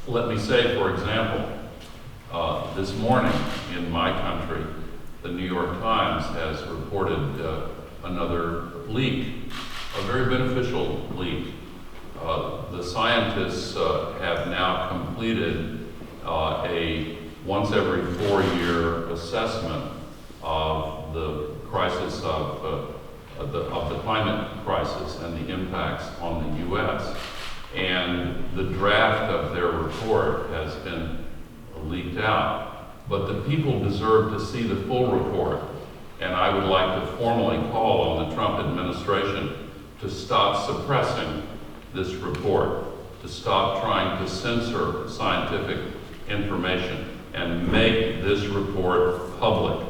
Let me say, for example, this morning in my country, the New York Times has reported another leak, a very beneficial leak. The scientists have now completed a once every 4-year assessment of the crisis of the climate crisis and the impacts on the U.S. And the draft of their report has been leaked out. But the people deserve to see the full report. And I would like to formally call on the Trump administration to stop suppressing this report, to stop trying to censor scientific information, and make this report public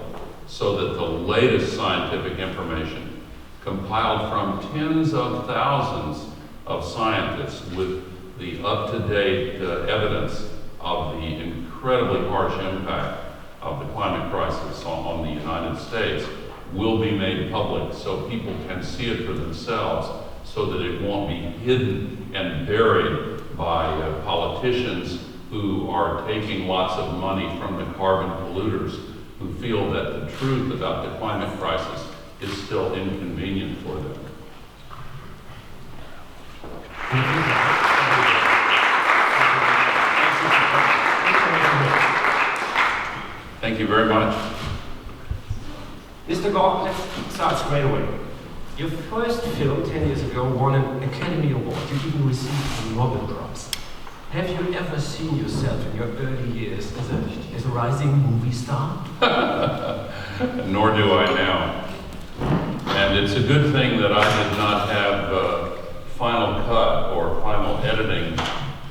so that the latest scientific information, compiled from tens of thousands of scientists with the up-to-date evidence of the incredibly harsh impact of the climate crisis on the United States, will be made public so people can see it for themselves, so that it won't be hidden and buried by politicians who are taking lots of money from the carbon polluters, who feel that the truth about the climate crisis is still inconvenient for them. Thank you very much. Mr. Gore, let's start straight away. Your first film 10 years ago won an Academy Award. You even received a Nobel Prize. Have you ever seen yourself in your early years as a rising movie star? Nor do I now. And it's a good thing that I did not have final cut or final editing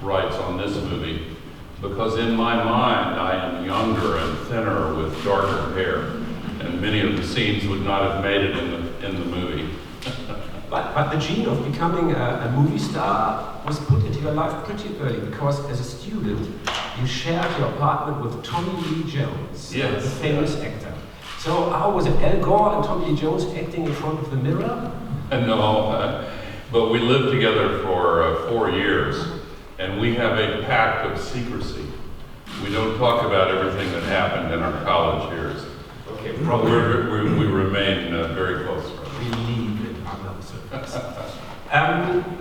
rights on this movie, because in my mind I am younger and thinner with darker hair, and many of the scenes would not have made it in the movie. But the gene of becoming a movie star was put into your life pretty early, because as a student you shared your apartment with Tommy Lee Jones, yes, the famous actor. So how was it, Al Gore and Tommy Lee Jones acting in front of the mirror? No, but we lived together for 4 years, and we have a pact of secrecy. We don't talk about everything that happened in our college years. Okay, we remain very close friends. We leave it under the surface.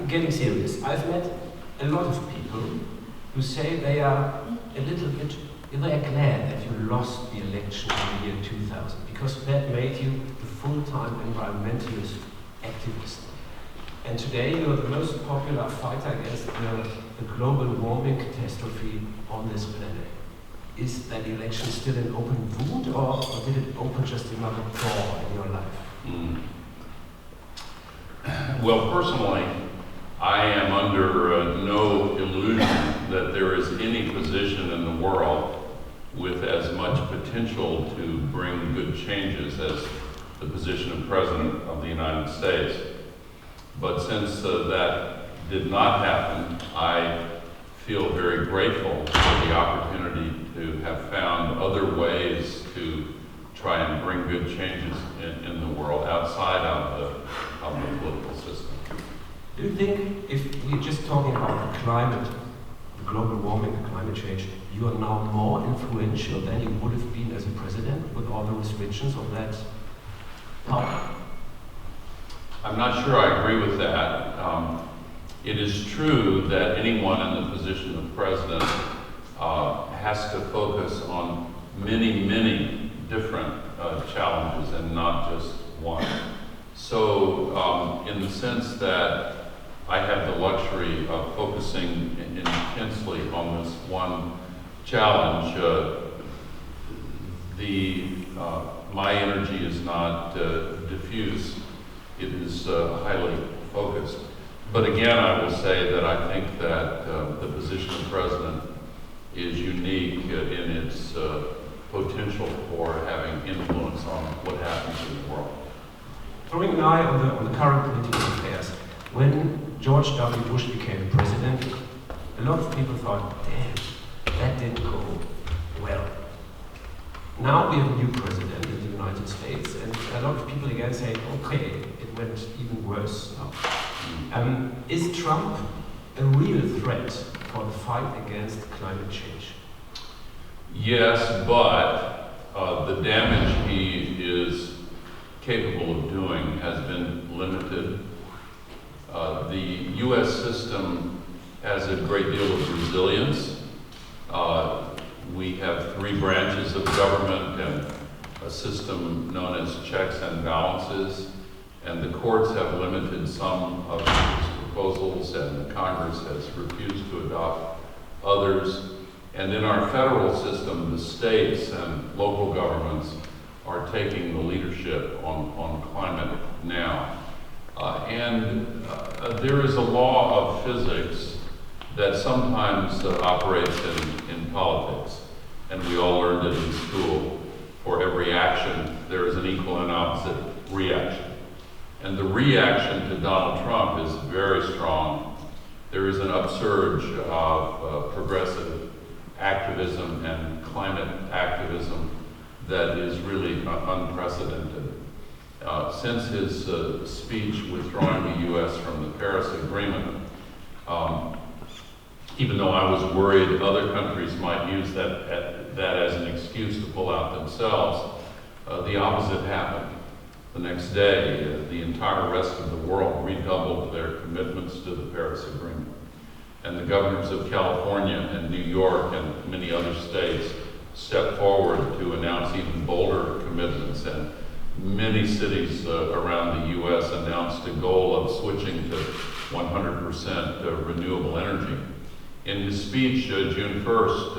Getting serious, I've met a lot of people who say they are a little bit, they are glad that you lost the election in the year 2000, because that made you the full-time environmentalist activist. And today you're the most popular fighter against the global warming catastrophe on this planet. Is that election still an open wound, or did it open just another door in your life? Well, personally, I am under no illusion that there is any position in the world with as much potential to bring good changes as the position of President of the United States. But since that did not happen, I feel very grateful for the opportunity to have found other ways to try and bring good changes in the world outside of the political system. Do you think, if we're just talking about the climate, the global warming, the climate change, you are now more influential than you would have been as a president with all the restrictions of that power? I'm not sure I agree with that. It is true that anyone in the position of president has to focus on many, many different challenges and not just one. So in the sense that I have the luxury of focusing intensely on this one challenge, my energy is not diffuse. It is highly focused. But again, I will say that I think that the position of president is unique in its potential for having influence on what happens in the world. Throwing an eye on the current political affairs, when George W. Bush became president, a lot of people thought, damn, that didn't go well. Now we have a new president in the United States, and a lot of people again say, okay, it went even worse now. Is Trump a real threat for the fight against climate change? Yes, but the damage he is capable of doing has been limited. The U.S. system has a great deal of resilience. We have 3 branches of government and a system known as checks and balances, and the courts have limited some of these proposals, and the Congress has refused to adopt others. And in our federal system, the states and local governments are taking the leadership on climate now. There is a law of physics that sometimes operates in politics, and we all learned it in school. For every action, there is an equal and opposite reaction. And the reaction to Donald Trump is very strong. There is an upsurge of progressive activism and climate activism that is really unprecedented. Since his speech withdrawing the U.S. from the Paris Agreement, even though I was worried other countries might use that as an excuse to pull out themselves, the opposite happened. The next day, the entire rest of the world redoubled their commitments to the Paris Agreement. And the governors of California and New York and many other states stepped forward to announce even bolder commitments, and many cities around the U.S. announced a goal of switching to 100% renewable energy. In his speech, June 1st,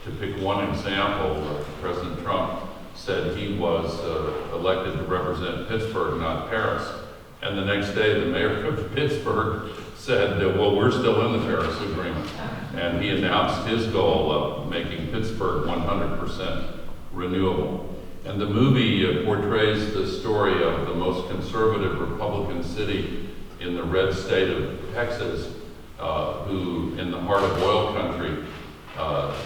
to pick one example, President Trump said he was elected to represent Pittsburgh, not Paris. And the next day, the mayor of Pittsburgh said, well, we're still in the Paris Agreement. And he announced his goal of making Pittsburgh 100% renewable. And the movie portrays the story of the most conservative Republican city in the red state of Texas, who, in the heart of oil country,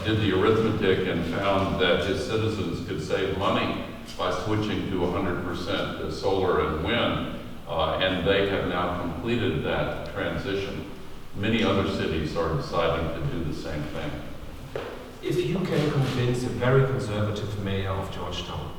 did the arithmetic and found that his citizens could save money by switching to 100% solar and wind, and they have now completed that transition. Many other cities are deciding to do the same thing. If you can convince a very conservative mayor of Georgetown,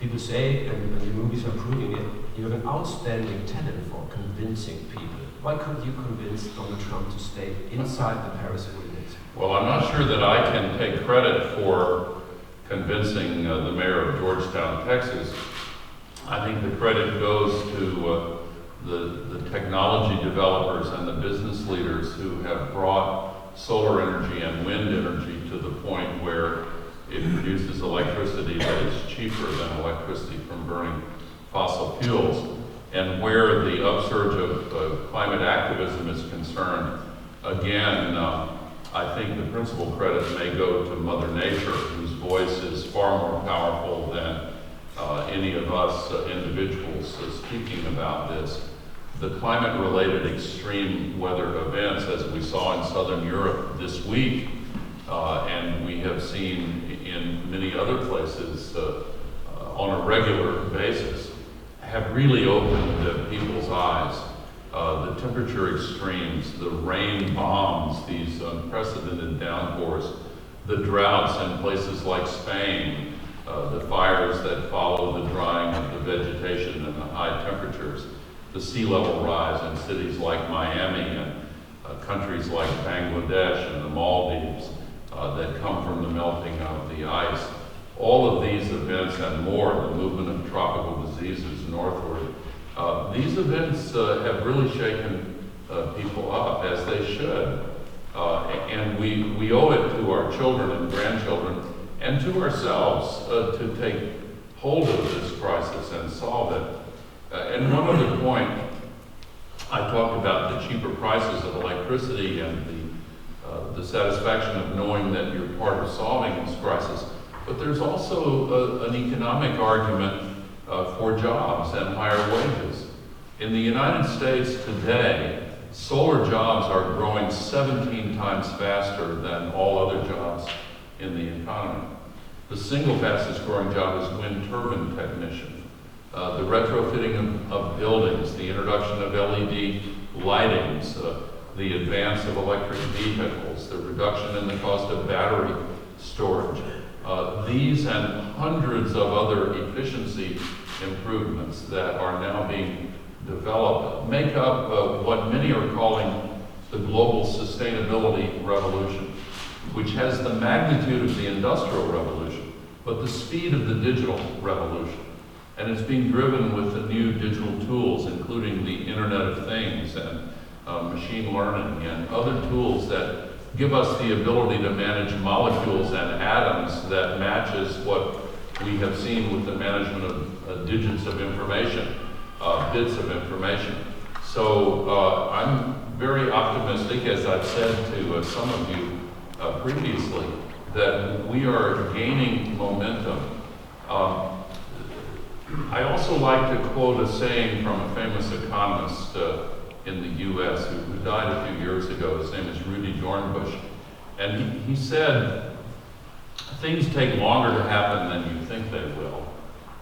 people say, and the movies are proving it, you have an outstanding talent for convincing people. Why couldn't you convince Donald Trump to stay inside the Paris Agreement? Well, I'm not sure that I can take credit for convincing the mayor of Georgetown, Texas. I think the credit goes to the technology developers and the business leaders who have brought solar energy and wind energy to the point where it produces electricity that is cheaper than electricity from burning fossil fuels. And where the upsurge of climate activism is concerned, again, I think the principal credit may go to Mother Nature, whose voice is far more powerful than any of us individuals speaking about this. The climate-related extreme weather events, as we saw in Southern Europe this week, and we have seen in many other places on a regular basis, have really opened people's eyes. The temperature extremes, the rain bombs, these unprecedented downpours, the droughts in places like Spain, the fires that follow the drying of the vegetation and the high temperatures, the sea level rise in cities like Miami and countries like Bangladesh and the Maldives that come from the melting of the ice. All of these events and more, the movement of tropical diseases northward, these events have really shaken people up, as they should. And we owe it to our children and grandchildren and to ourselves to take hold of this crisis and solve it. And one other point, I talked about the cheaper prices of electricity and the satisfaction of knowing that you're part of solving this crisis. But there's also an economic argument for jobs and higher wages. In the United States today, solar jobs are growing 17 times faster than all other jobs in the economy. The single fastest growing job is wind turbine technician. The retrofitting of buildings, the introduction of LED lightings, the advance of electric vehicles, the reduction in the cost of battery storage. These and hundreds of other efficiency improvements that are now being developed make up what many are calling the global sustainability revolution, which has the magnitude of the industrial revolution, but the speed of the digital revolution. And it's being driven with the new digital tools, including the Internet of Things and machine learning and other tools that give us the ability to manage molecules and atoms that matches what we have seen with the management of digits of information, bits of information. So I'm very optimistic, as I've said to some of you previously, that we are gaining momentum. I also like to quote a saying from a famous economist in the U.S. who died a few years ago. His name is Rudy Dornbush. And he said, things take longer to happen than you think they will.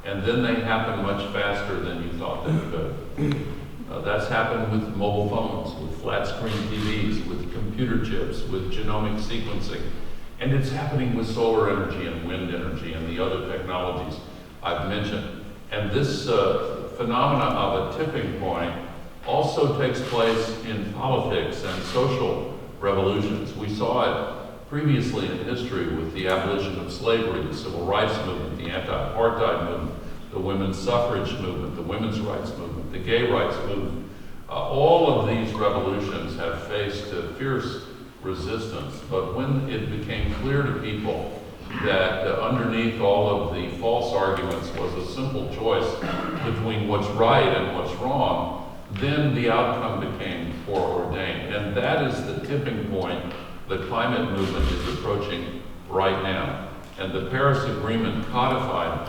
And then they happen much faster than you thought they could. That's happened with mobile phones, with flat screen TVs, with computer chips, with genomic sequencing. And it's happening with solar energy and wind energy and the other technologies I've mentioned. And this phenomena of a tipping point also takes place in politics and social revolutions. We saw it previously in history with the abolition of slavery, the civil rights movement, the anti-apartheid movement, the women's suffrage movement, the women's rights movement, the gay rights movement. All of these revolutions have faced fierce resistance, but when it became clear to people that underneath all of the false arguments was a simple choice between what's right and what's wrong, then the outcome became foreordained. And that is the tipping point the climate movement is approaching right now. And the Paris Agreement codified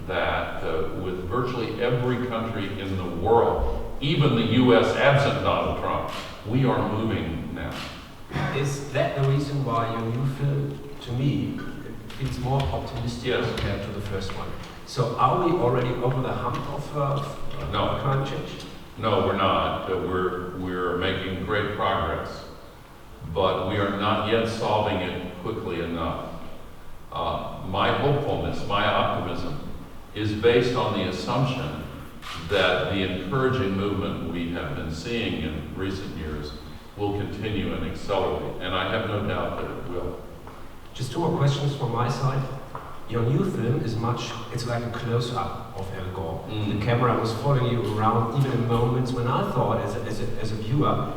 that with virtually every country in the world, even the US absent Donald Trump. We are moving now. Is that the reason why your new film, to me, feels more optimistic compared to the first one? So are we already over the hump of climate change? No, we're not. We're making great progress, but we are not yet solving it quickly enough. My hopefulness, my optimism, is based on the assumption that the encouraging movement we have been seeing in recent years will continue and accelerate, and I have no doubt that it will. Just two more questions from my side. Your new film is it's like a close-up of Al Gore. The camera was following you around, even in moments when I thought, as a viewer,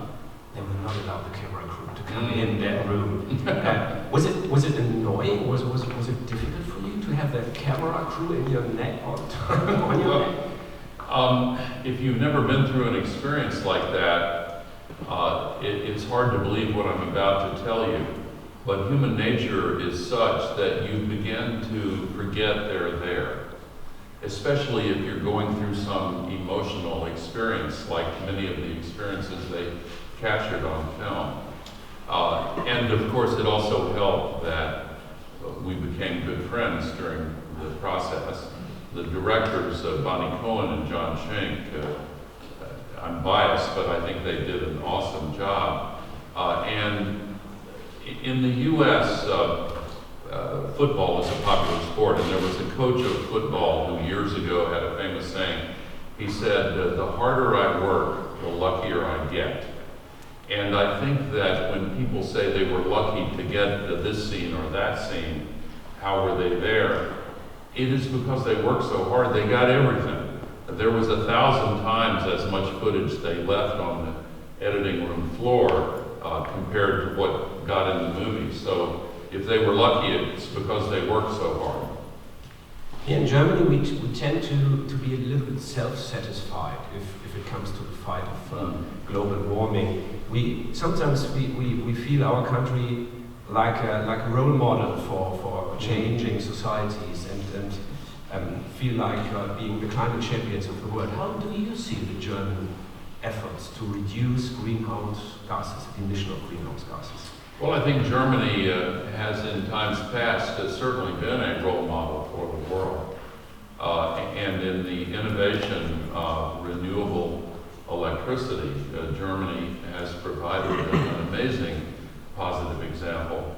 they will not allow the camera crew to come in that room. Was it annoying? Was it difficult for you to have that camera crew in your neck all the time? On your neck? If you've never been through an experience like that, it's hard to believe what I'm about to tell you. But human nature is such that you begin to forget they're there, especially if you're going through some emotional experience, like many of the experiences they captured on film. And of course, it also helped that we became good friends during the process. The directors, Bonnie Cohen and John Schenck, I'm biased, but I think they did an awesome job. And in the U.S., football is a popular sport, and there was a coach of football who years ago had a famous saying. He said, the harder I work, the luckier I get. And I think that when people say they were lucky to get this scene or that scene, how were they there? It is because they worked so hard, they got everything. There was 1,000 times as much footage they left on the editing room floor compared to what got in the movie. So if they were lucky, it's because they worked so hard. Here in Germany, we tend to be a little bit self-satisfied if it comes to the fight of global warming. Sometimes we feel our country like a role model for changing societies and feel like being the climate champions of the world. How do you see the German efforts to reduce greenhouse gases, the emission of greenhouse gases? Well, I think Germany has in times past certainly been a role model for the world. And in the innovation of renewable electricity. Germany has provided an amazing positive example.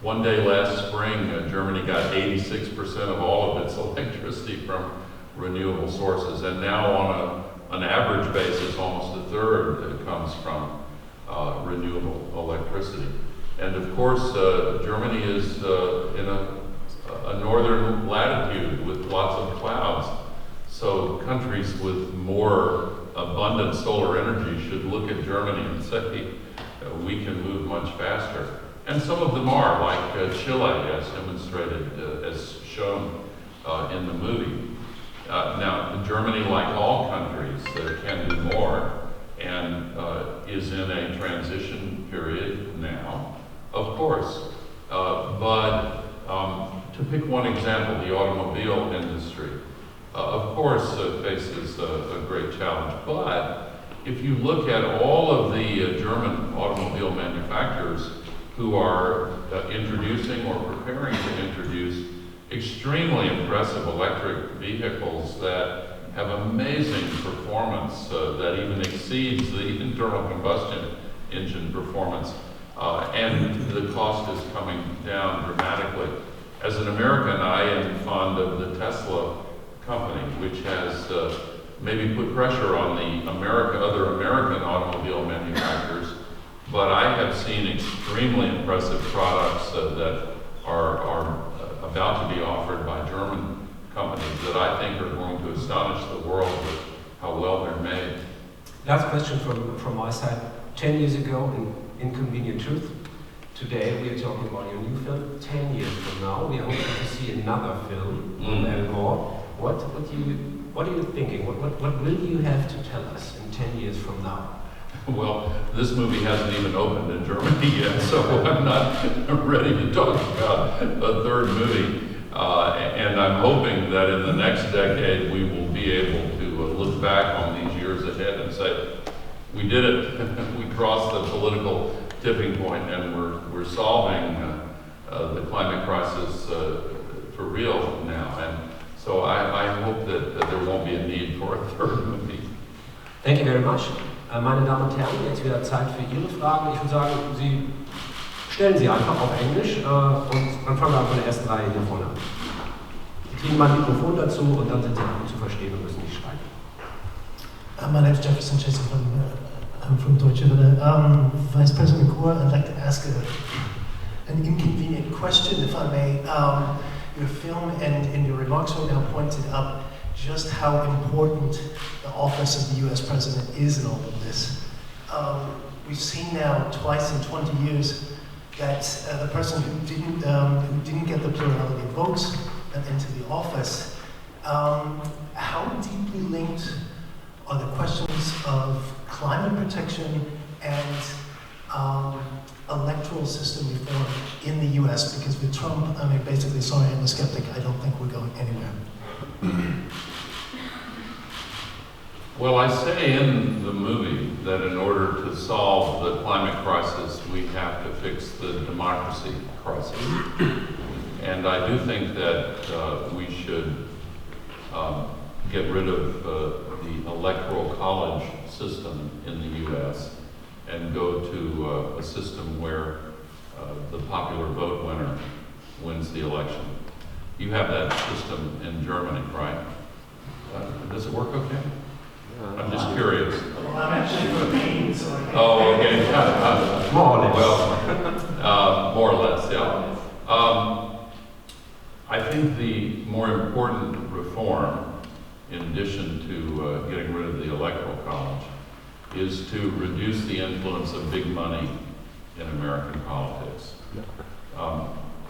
One day last spring, Germany got 86% of all of its electricity from renewable sources, and now on an average basis, almost a third comes from renewable electricity. And of course, Germany is in a northern latitude with lots of clouds. So countries with more abundant solar energy should look at Germany and say, we can move much faster. And some of them are, like Chile, as demonstrated, as shown in the movie. Now, Germany, like all countries, can do more and is in a transition period now, of course. But to pick one example, the automobile industry, of course, faces a great challenge. But if you look at all of the German automobile manufacturers who are introducing or preparing to introduce extremely impressive electric vehicles that have amazing performance that even exceeds the internal combustion engine performance, and the cost is coming down dramatically. As an American, I am fond of the Tesla company, which has maybe put pressure on the other American automobile manufacturers, but I have seen extremely impressive products that are about to be offered by German companies that I think are going to astonish the world with how well they're made. Last question from my side. 10 years ago in Inconvenient Truth. Today we are talking about your new film. 10 years from now, we are hoping to see another film with Al Gore. What are you thinking? What will you have to tell us in 10 years from now? Well, this movie hasn't even opened in Germany yet, so I'm not ready to talk about a third movie. And I'm hoping that in the next decade we will be able to look back on these years ahead and say, we did it. We crossed the political tipping point, and we're solving the climate crisis for real now. And so I hope that there won't be a need for a third movie. Thank you very much. Meine Damen und Herren, jetzt wieder Zeit für Ihre Fragen. Ich würde sagen, Sie stellen sie einfach auf Englisch und dann fangen wir an von der ersten Reihe hier vorne an. Sie kriegen mal ein Mikrofon dazu und dann sind Sie gut zu verstehen und müssen nicht schreiben. My name is Jefferson Chase. I'm from Deutsche Welle. Vice President Gore, I'd like to ask an inconvenient question, if I may. Your film and in your remarks right now pointed up just how important the office of the U.S. President is in all of this. We've seen now twice in 20 years that the person who didn't get the plurality of votes into the office, how deeply linked are the questions of climate protection and electoral system reform in the U.S.? Because with Trump, I mean, basically, sorry, I'm a skeptic. I don't think we're going anywhere. Well, I say in the movie that in order to solve the climate crisis, we have to fix the democracy crisis. And I do think that we should get rid of the electoral college system in the U.S. and go to a system where the popular vote winner wins the election. You have that system in Germany, right? Does it work okay? I'm just curious. Well, I'm actually European, so I can't. Oh, okay. More or less. Well, more or less, yeah. I think the more important reform, in addition to getting rid of the electoral college, is to reduce the influence of big money in American politics.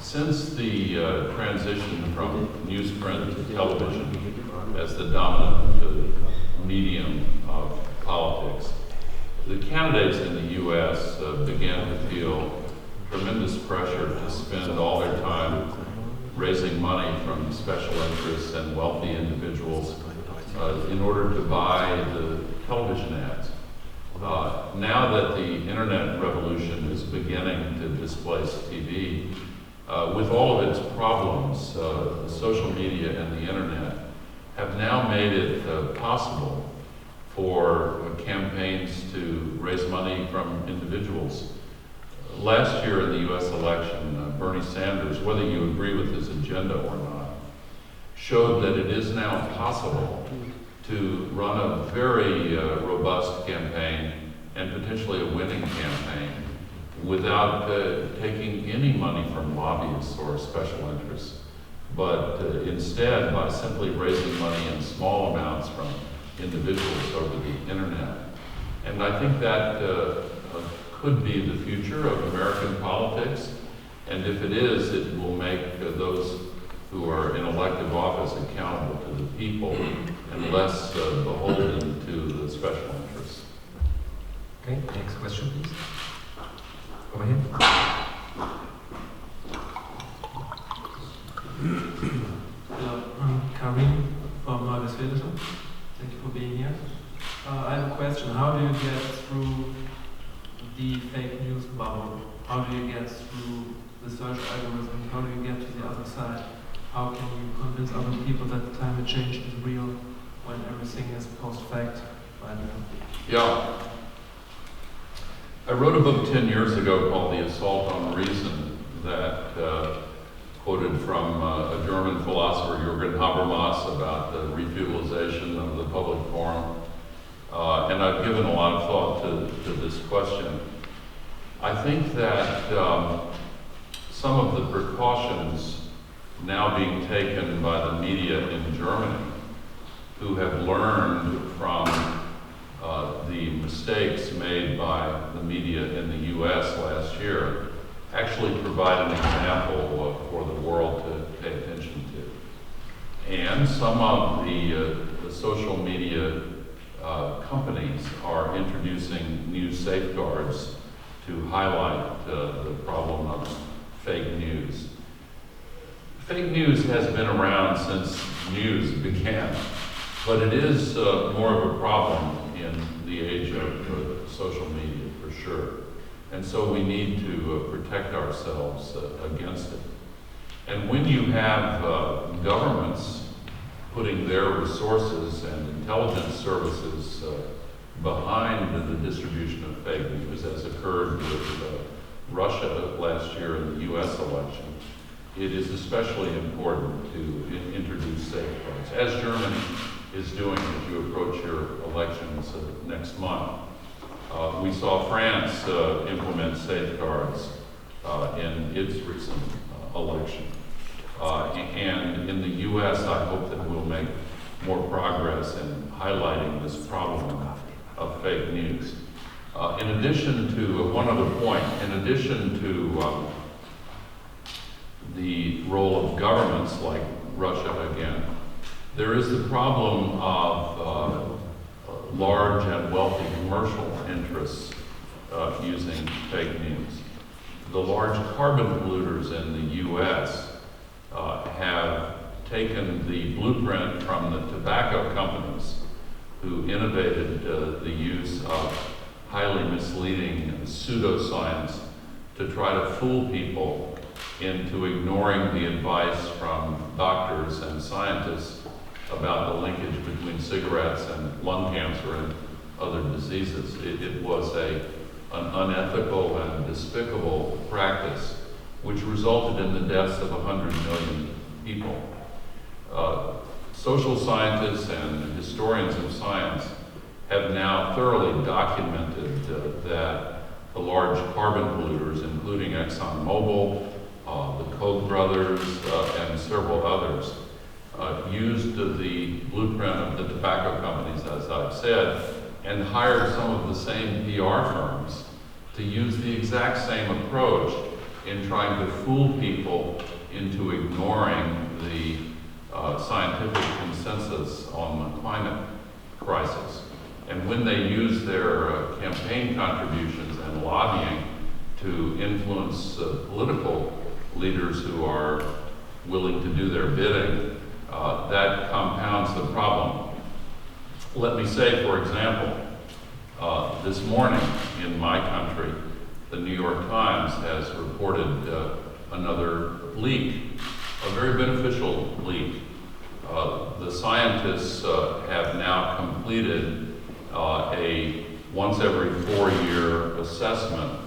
Since the transition from newsprint to television as the dominant medium of politics, the candidates in the U.S. began to feel tremendous pressure to spend all their time raising money from special interests and wealthy individuals in order to buy the television ads. Now that the internet revolution is beginning to displace TV, with all of its problems, social media and the internet have now made it possible for campaigns to raise money from individuals. Last year in the US election, Bernie Sanders, whether you agree with his agenda or not, showed that it is now possible to run a very robust campaign and potentially a winning campaign without taking any money from lobbyists or special interests, but instead by simply raising money in small amounts from individuals over the internet. And I think that could be the future of American politics, and if it is, it will make those who are in elective office accountable to the people and less beholden to the special interests. Okay, next question, please. Over here. Hello, I'm Karim from Westfalen. Thank you for being here. I have a question. How do you get through the fake news bubble? How do you get through the search algorithm? How do you get to the other side? How can you convince other people that climate change is real when everything is post-fact right now? Yeah. I wrote a book 10 years ago called The Assault on Reason that quoted from a German philosopher, Jürgen Habermas, about the refutalization of the public forum. And I've given a lot of thought to this question. I think that some of the precautions now being taken by the media in Germany, who have learned from the mistakes made by the media in the US last year, actually provide an example for the world to pay attention to. And some of the social media companies are introducing new safeguards to highlight the problem of fake news. Fake news has been around since news began, but it is more of a problem in the age of social media, for sure. And so we need to protect ourselves against it. And when you have governments putting their resources and intelligence services behind the distribution of fake news, as occurred with Russia last year in the US election, it is especially important to introduce safeguards, as Germany is doing as you approach your elections next month. We saw France implement safeguards in its recent election. And in the US, I hope that we'll make more progress in highlighting this problem of fake news. In addition to, one other point, in addition to the role of governments like Russia again, there is the problem of large and wealthy commercial interests using fake news. The large carbon polluters in the US have taken the blueprint from the tobacco companies who innovated the use of highly misleading pseudoscience to try to fool people into ignoring the advice from doctors and scientists about the linkage between cigarettes and lung cancer and other diseases. It was an unethical and despicable practice which resulted in the deaths of 100 million people. Social scientists and historians of science have now thoroughly documented that the large carbon polluters, including ExxonMobil, the Koch brothers, and several others, used the blueprint of the tobacco companies, as I've said, and hired some of the same PR firms to use the exact same approach in trying to fool people into ignoring the scientific consensus on the climate crisis. And when they use their campaign contributions and lobbying to influence political leaders who are willing to do their bidding, that compounds the problem. Let me say, for example, this morning in my country, the New York Times has reported another leak, a very beneficial leak. The scientists have now completed a once every 4-year assessment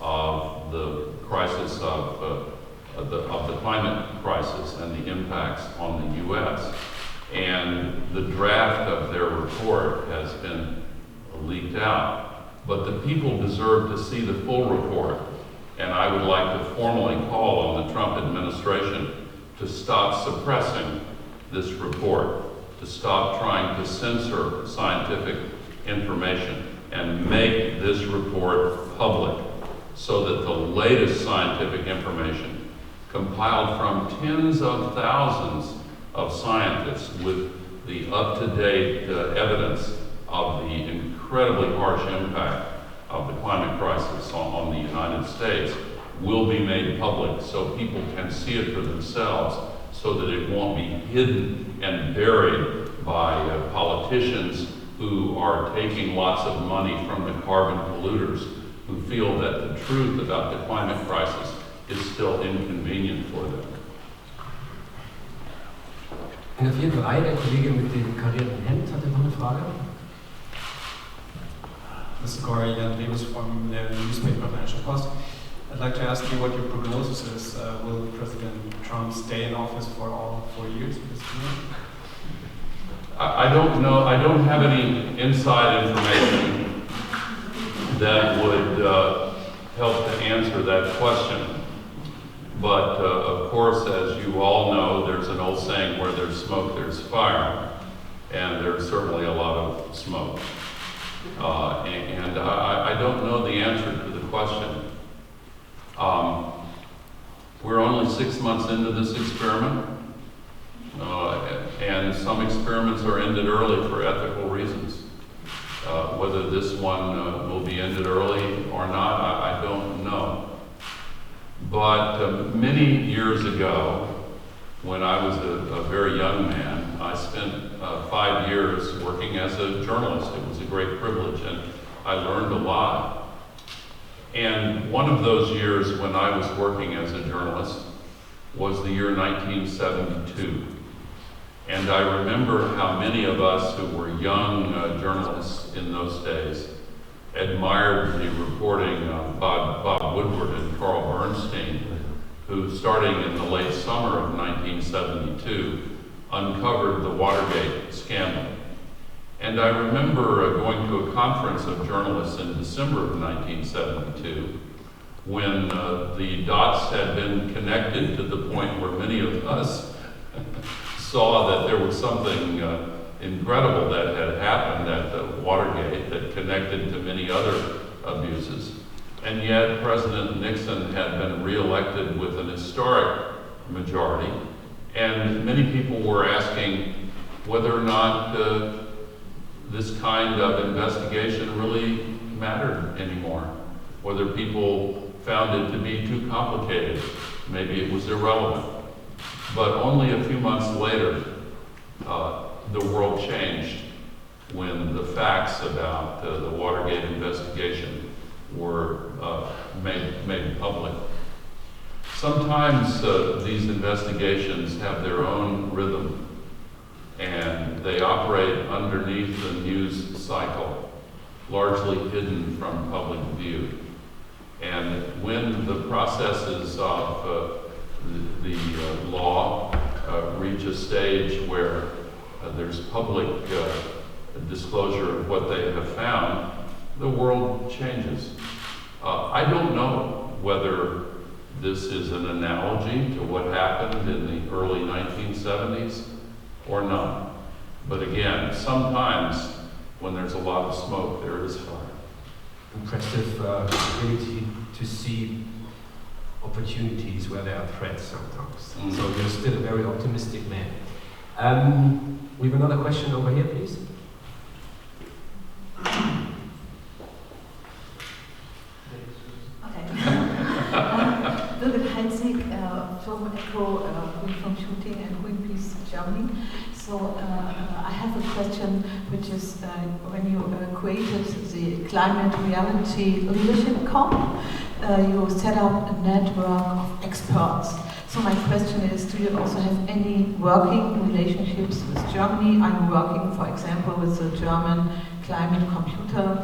of the crisis of the climate crisis and the impacts on the U.S. And the draft of their report has been leaked out, but the people deserve to see the full report. And I would like to formally call on the Trump administration to stop suppressing this report, to stop trying to censor scientific information, and make this report public so that the latest scientific information, compiled from tens of thousands of scientists with the up-to-date evidence of the incredibly harsh impact of the climate crisis on the United States, will be made public so people can see it for themselves, so that it won't be hidden and buried by politicians who are taking lots of money from the carbon polluters, who feel that the truth about the climate crisis is still inconvenient for them. In der vierten Reihe, der Kollege mit dem karierten Hemd hatte noch eine Frage. This is Gore from the newspaper Financial Post. I'd like to ask you what your prognosis is. Will President Trump stay in office for all 4 years of this term? I don't know. I don't have any inside information that would help to answer that question. But of course, as you all know, there's an old saying, where there's smoke, there's fire. And there's certainly a lot of smoke. And I don't know the answer to the question. We're only 6 months into this experiment. And some experiments are ended early for ethical reasons. Whether this one will be ended early or not, I don't know. But many years ago, when I was a very young man, I spent 5 years working as a journalist. It was a great privilege, and I learned a lot. And one of those years when I was working as a journalist was the year 1972. And I remember how many of us who were young journalists in those days admired the reporting of Bob Woodward and Carl Bernstein, who, starting in the late summer of 1972, uncovered the Watergate scandal. And I remember going to a conference of journalists in December of 1972, when the dots had been connected to the point where many of us saw that there was something incredible that had happened at Watergate that connected to many other abuses. And yet President Nixon had been reelected with an historic majority, and many people were asking whether or not this kind of investigation really mattered anymore, whether people found it to be too complicated, maybe it was irrelevant. But only a few months later, the world changed when the facts about the Watergate investigation were made public. Sometimes these investigations have their own rhythm, and they operate underneath the news cycle, largely hidden from public view. And when the processes of the law reach a stage where there's public disclosure of what they have found, the world changes. I don't know whether this is an analogy to what happened in the early 1970s or not. But again, sometimes when there's a lot of smoke, there is fire. Impressive ability to see opportunities where there are threats sometimes. So you're still a very optimistic man. We have another question over here, please. Birgit Heinzig from ECHO, from Shooting and Greenpeace Germany. So I have a question, which is when you created the Climate Reality Leadership Corps, you set up a network of experts. So my question is, do you also have any working relationships with Germany? I'm working, for example, with the German climate computer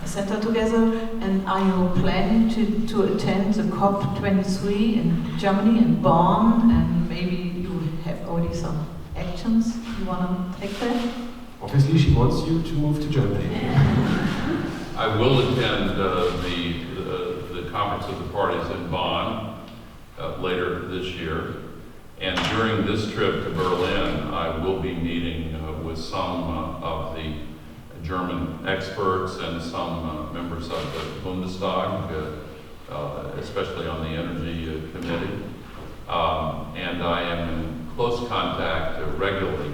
center together. And are you planning to attend the COP23 in Germany, in Bonn? And maybe you have already some actions you want to take there? Obviously, she wants you to move to Germany. I will attend the Conference of the Parties in Bonn later this year. And during this trip to Berlin, I will be meeting with some of the German experts and some members of the Bundestag, especially on the Energy Committee. And I am in close contact regularly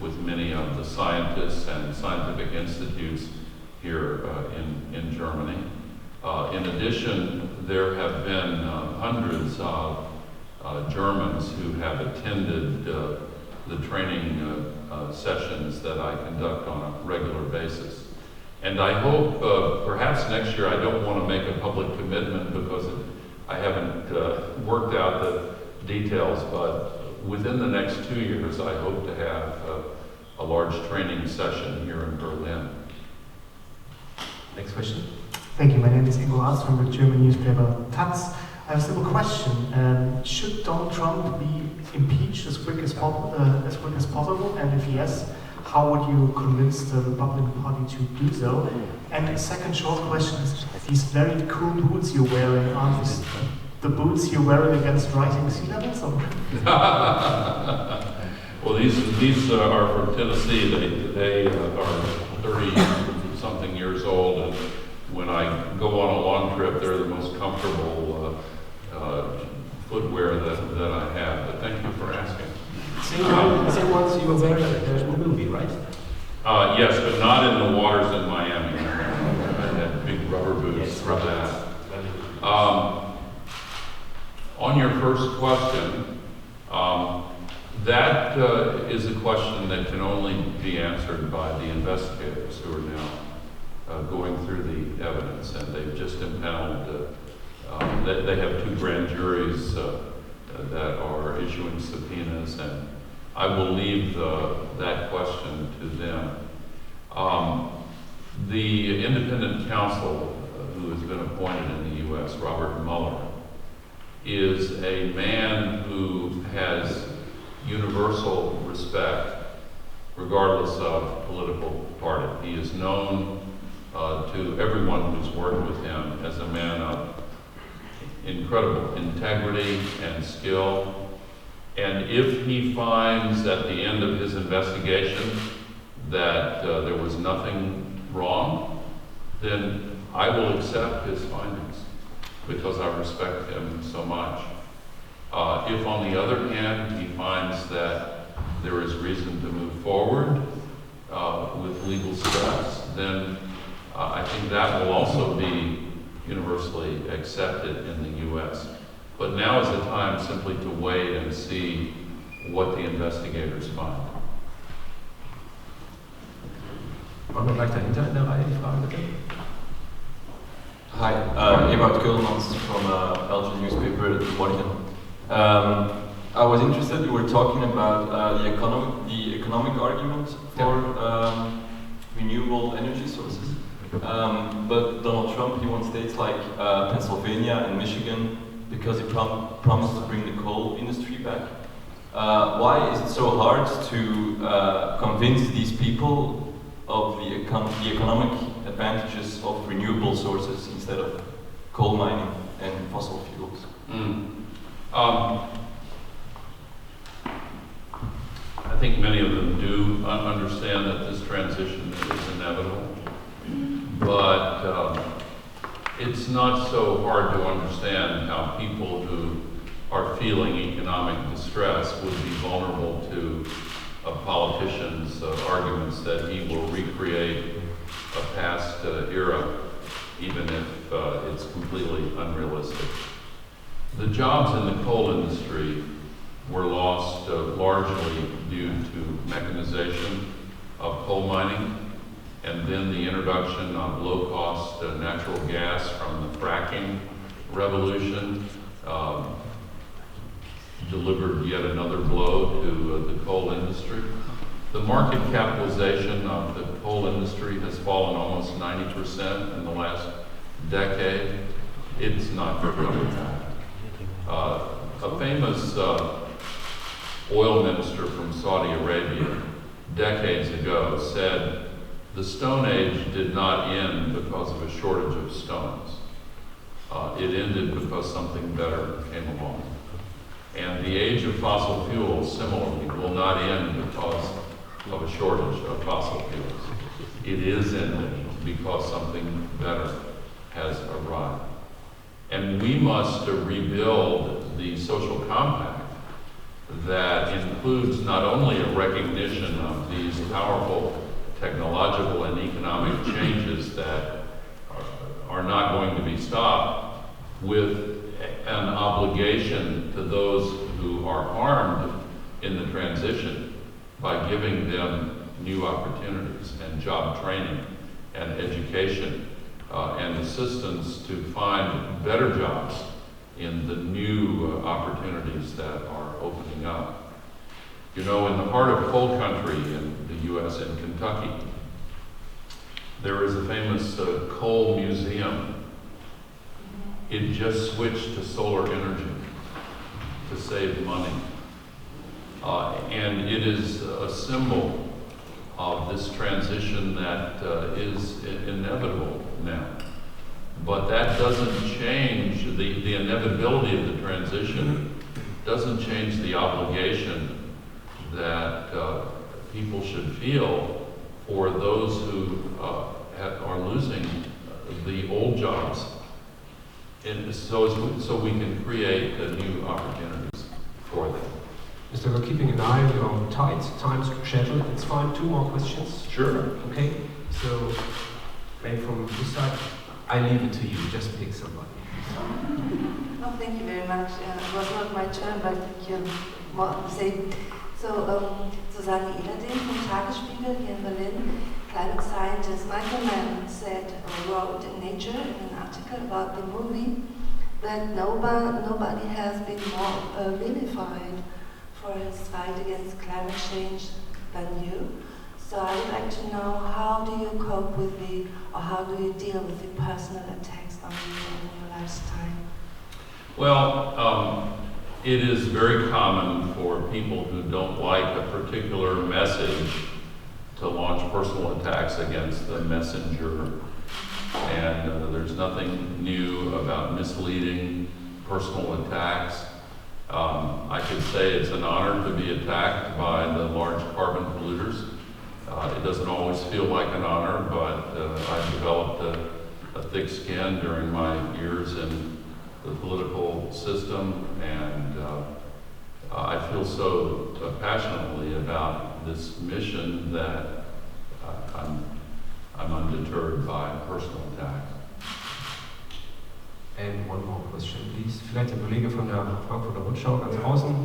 with many of the scientists and scientific institutes here in Germany. In addition, there have been hundreds of Germans who have attended the training sessions that I conduct on a regular basis. And I hope perhaps next year, I don't want to make a public commitment because I haven't worked out the details, but within the next 2 years, I hope to have a large training session here in Berlin. Next question. Thank you. My name is Ingo Haas from the German newspaper Taz. I have a simple question. Should Donald Trump be impeached as quick as possible? And if yes, how would you convince the Republican Party to do so? And the second short question is, these very cool boots you're wearing, aren't these the boots you're wearing against rising sea levels? Well, these are from Tennessee. They are 30-something years old, and when I go on a long trip, they're the most comfortable footwear that I have. But thank you for asking. Same ones you were wearing in the movie, right? Yes, but not in the waters in Miami. I had big rubber boots for that. On your first question, that is a question that can only be answered by the investigators who are now going through the evidence, and they've just impaneled. They have 2 grand juries that are issuing subpoenas, and I will leave that question to them. The independent counsel who has been appointed in the U.S., Robert Mueller, is a man who has universal respect regardless of political party. He is known to everyone who's worked with him as a man of incredible integrity and skill. And if he finds at the end of his investigation that there was nothing wrong, then I will accept his findings because I respect him so much. If on the other hand he finds that there is reason to move forward with legal steps, then I think that will also be universally accepted in the U.S. But now is the time simply to wait and see what the investigators find. Wann gleich dahinter in der Reihe die Frage, bitte? Hi, Ewout Kulmans from Belgian newspaper The Morgen. I was interested, you were talking about the economic argument for renewable energy sources. But Donald Trump, he wants states like Pennsylvania and Michigan because he promised to bring the coal industry back. Why is it so hard to convince these people of the economic advantages of renewable sources instead of coal mining and fossil fuels? I think many of them do understand that this transition is inevitable, but it's not so hard to understand how people who are feeling economic distress would be vulnerable to a politician's arguments that he will recreate a past era, even if it's completely unrealistic. The jobs in the coal industry were lost largely due to mechanization of coal mining, and then the introduction of low-cost natural gas from the fracking revolution delivered yet another blow to the coal industry. The market capitalization of the coal industry has fallen almost 90% in the last decade. It's not coming back. A famous oil minister from Saudi Arabia decades ago said, the Stone Age did not end because of a shortage of stones. It ended because something better came along. And the age of fossil fuels, similarly, will not end because of a shortage of fossil fuels. It is ending because something better has arrived. And we must rebuild the social compact that includes not only a recognition of these powerful technological and economic changes that are not going to be stopped, with an obligation to those who are harmed in the transition by giving them new opportunities and job training and education and assistance to find better jobs in the new opportunities that are opening up. You know, in the heart of coal country in the U.S., in Kentucky, there is a famous coal museum. It just switched to solar energy to save money. And it is a symbol of this transition that is inevitable now. But that doesn't change, the inevitability of the transition doesn't change the obligation that people should feel for those who are losing the old jobs, and so we can create new opportunities for them. Mr. We're keeping an eye on your tight time schedule. It's fine. 2 more questions. Sure. Okay. So, maybe from this side, I leave it to you. Just pick somebody. Oh, thank you very much. It was not my turn, but you say so. Susanne Ehlerding from Tagesspiegel here in Berlin, climate scientist Michael Mann said or wrote in Nature in an article about the movie that nobody has been more vilified for his fight against climate change than you. So I would like to know, how do you cope with or how do you deal with the personal attacks on you in your lifetime? Well, it is very common for people who don't like a particular message to launch personal attacks against the messenger. And there's nothing new about misleading personal attacks. I could say it's an honor to be attacked by the large carbon polluters. It doesn't always feel like an honor, but I've developed a thick skin during my years in the political system, and I feel so passionately about this mission that I'm undeterred by personal attacks. And one more question, please. Vielleicht der Kollege von der Frankfurter Rundschau ganz außen.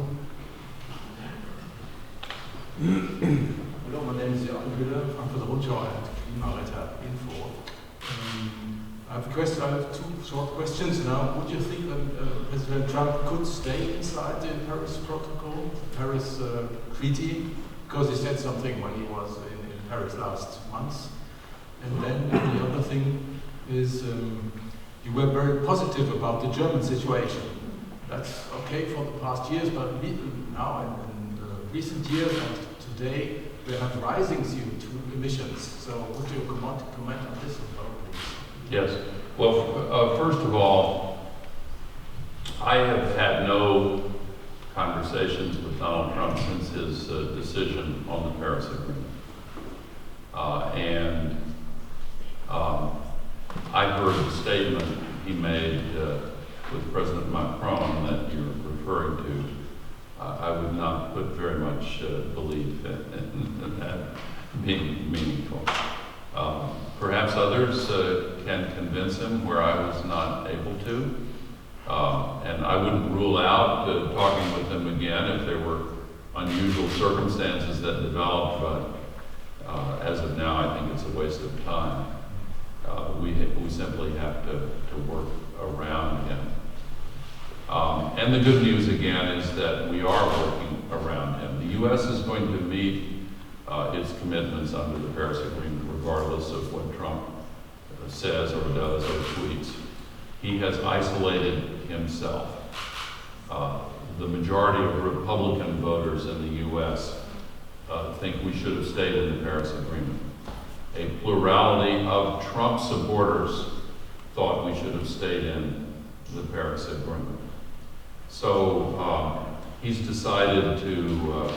Hello, my name is Jan Müller, Frankfurter Rundschau and Klimaretter Info. I have 2 short questions now. Would you think that President Trump could stay inside the Paris Protocol, Paris Treaty? Because he said something when he was in Paris last month. And then the other thing is, you were very positive about the German situation. That's okay for the past years, but now in recent years and today, we have rising CO2 emissions. So would you comment on this as well, please? Yes. Well, first of all, I have had no conversations with Donald Trump since his decision on the Paris Agreement. I heard the statement he made with President Macron that you're referring to. I would not put very much belief in that being meaningful. Perhaps others can convince him where I was not able to. And I wouldn't rule out talking with him again if there were unusual circumstances that developed, but as of now, I think it's a waste of time. We simply have to work around him. And the good news again is that we are working around him. The U.S. is going to meet its commitments under the Paris Agreement, regardless of what Trump says or does or tweets. He has isolated himself. The majority of Republican voters in the U.S. Think we should have stayed in the Paris Agreement. A plurality of Trump supporters thought we should have stayed in the Paris Agreement. So he's decided to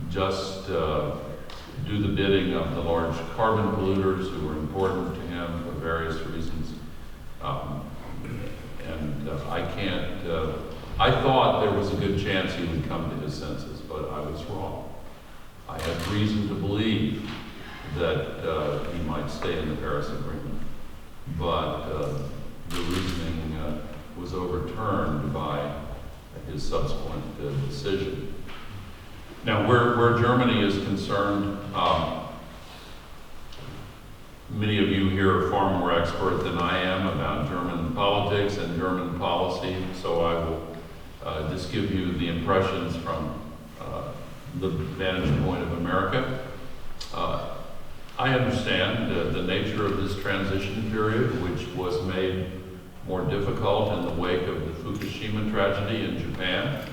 just do the bidding of the large carbon polluters who are important to him for various reasons. I thought there was a good chance he would come to his senses, but I was wrong. I had reason to believe that he might stay in the Paris Agreement, but the reasoning was overturned by his subsequent decision. Now, where Germany is concerned, many of you here are far more expert than I am about German politics and German policy, so I will just give you the impressions from the vantage point of America. I understand the nature of this transition period, which was made more difficult in the wake of the Fukushima tragedy in Japan,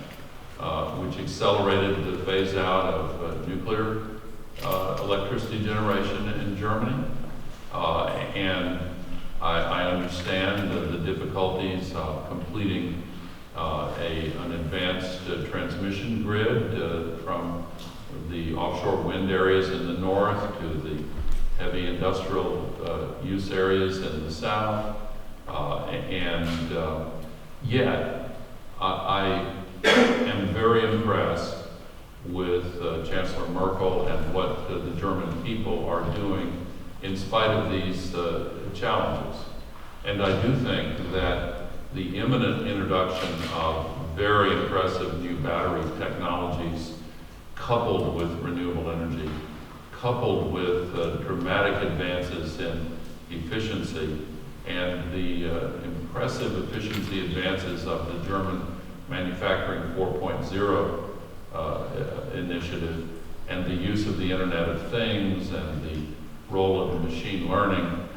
which accelerated the phase out of nuclear electricity generation in Germany. And I understand the difficulties of completing an advanced transmission grid from the offshore wind areas in the north to the heavy industrial use areas in the south. Yet, I am very impressed with Chancellor Merkel and what the German people are doing in spite of these challenges. And I do think that the imminent introduction of very impressive new battery technologies, coupled with renewable energy, coupled with dramatic advances in efficiency, and the impressive efficiency advances of the German Manufacturing 4.0 initiative, and the use of the Internet of Things and the role of machine learning,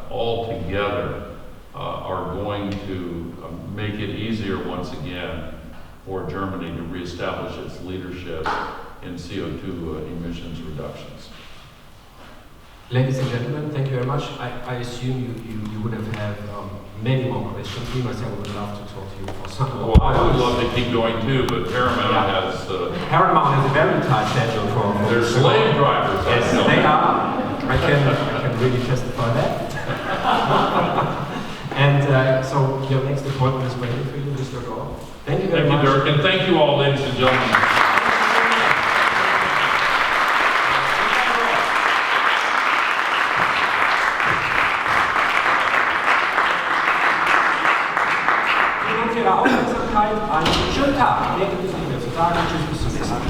all together are going to make it easier once again for Germany to reestablish its leadership in CO2 emissions reductions. Ladies and gentlemen, thank you very much. I assume you would have had many more questions. Me, myself, would love to talk to you for some more. Well, I would love to keep going too, but Paramount has... Paramount has a very tight schedule for they're slave drivers. Yes, they are. I can really testify that. And so your next appointment is waiting for you, Mr. Gore. Thank you very much. Thank you, Dirk, and thank you all, ladies and gentlemen. Ihre Aufmerksamkeit. Einen schönen Tag. Mehr gibt es nicht mehr zu sagen. Tschüss, bis zum nächsten Mal.